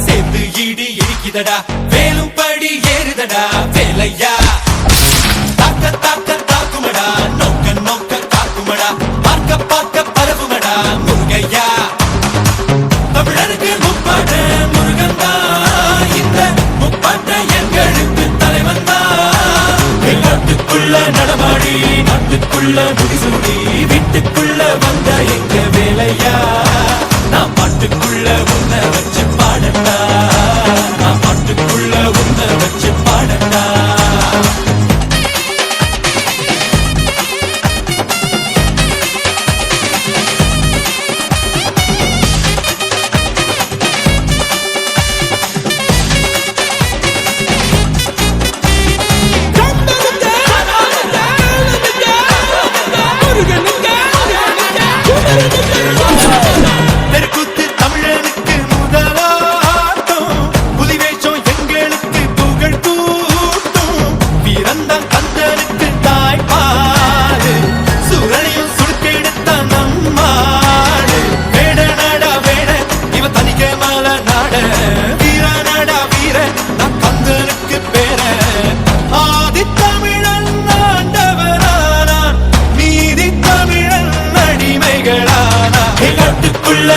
சேர்ந்து ஈடு இடிக்குதடா வேலும் படி ஏறுதடா வேலையா தாக்க தாக்க தாக்குமடா நோக்க நோக்க காக்குமடா பார்க்க பார்க்க பரவுமடா முருகையா தமிழருக்கு முப்பாட்ட முருகன் தான் இந்த முப்பாட்ட எங்களுக்கு தலைவன் தான் நாட்டுக்குள்ள நடமாடி நாட்டுக்குள்ள முடிசூடி வீட்டுக்குள்ள வந்த எங்க வேலையா நான் பாட்டுக்குள்ள உன்னை வச்சு பாடட்டா நான் பாட்டுக்குள்ள உன்னை வச்சு பாடட்டா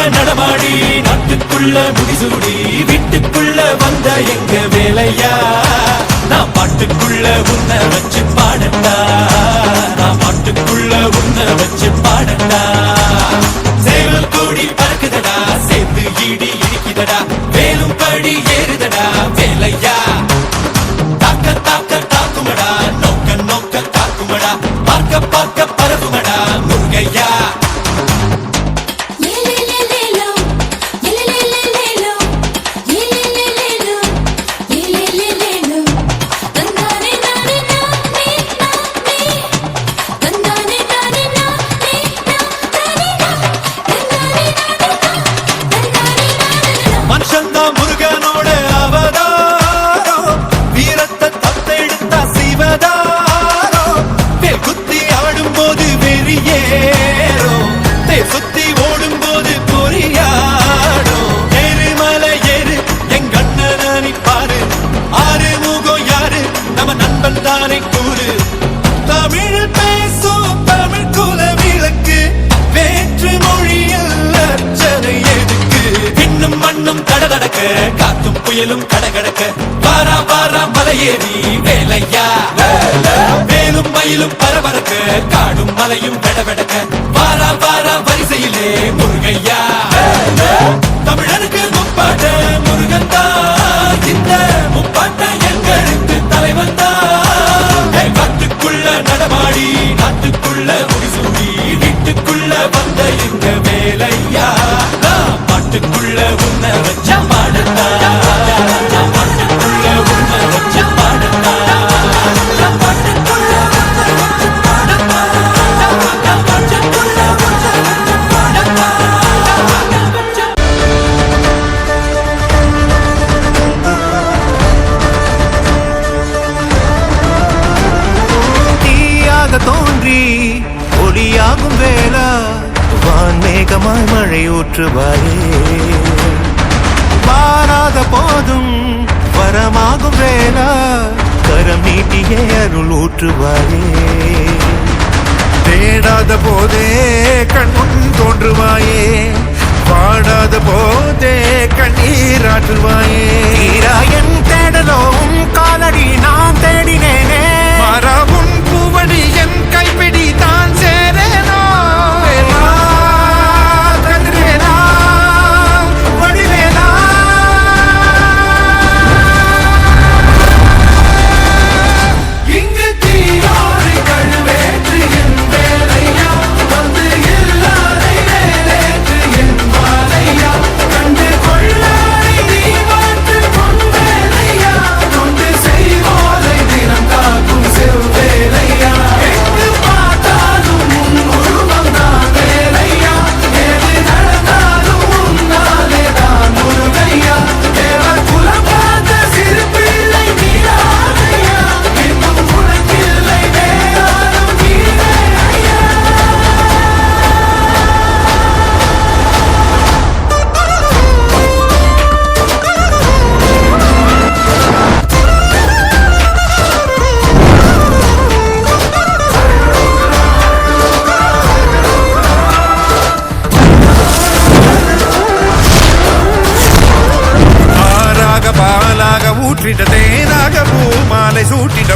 நடமாடி நாட்டுக்குள்ள முடிசூடி வீட்டுக்குள்ள வந்த எங்க வேலையா நான் பாட்டுக்குள்ள உன்னை வச்சு பாடட்டா நான் பாட்டுக்குள்ள உன்னை வச்சு பாடட்டா சேவல் கூடி பறக்குதடா சேர்ந்து ஈடி இடிக்குதடா வேலும் படி ஏறுதடா வேலையா தாக்க தாக்க தாக்குமடா நோக்க நோக்க காக்குமடா பார்க்க பார்க்க பரவுமடா முருகையா முருகனோட அவதாரம் வீரத்தை தத்தெடுத்தா சிவதாரோ தேர் குத்தி ஆடும் போது வெறியேறோ தேர் சுத்தி ஓடும் போது பொறியாடோ ஏறு மலை ஏறு எங்க அண்ணனை பாரு ஆறு முகம் யாரு நம்ம நண்பன் தானே கூறு தமிழ் பேசும் தமிழ் குல விளக்கு வேற்று மொழியில் அர்ச்சனை எதுக்கு இன்னும் மண்ணும் கடகடக்க காத்தும் புயலும் கடகடக்க வாரா வாரா மலையேறி வேலையா வேலும் மயிலும் பரபரக்க காடும் மலையும் வெடவெடக்க வாரா வாரா வரிசையிலே முருகையா தமிழருக்கு முப்பாட்ட முருகன் தான் இந்த முப்பாட்ட எங்களுக்கு தலைவன் தான் காட்டுக்குள்ள நடமாடி நாட்டுக்குள்ள முடிசூடி வீட்டுக்குள்ள வந்த எங்க வேலையா பாட்டுக்குள்ள உன்னை வச்ச பாடட்டா பாட்டுக்குள்ள உன்னை வச்ச பாடட்டா பாட்டுக்குள்ள உன்னை வச்ச பாடட்டா பாட்டுக்குள்ள உன்னை வச்ச பாடட்டா தீயாக தோன்றி ஒளியாகும் வேளா வான்மேகமாய் மழை ஊற்றுவாயே வாராத போதும் வரமாகும் வேளா கரம் நீட்டியே அருள் ஊற்றுவாயே தேடாத போதே கண்முன் தோன்றுவாயே பாடாத போதே கண்ணீராற்றுவாயே என் தேடலும் காலடி நான் தேடினேனே மரபும் பூவடி என் கைப்பிடி தான் சேரேனோ கண்டு கொள்ளாய் நீ மாற்று கொண்டே சூட்டிட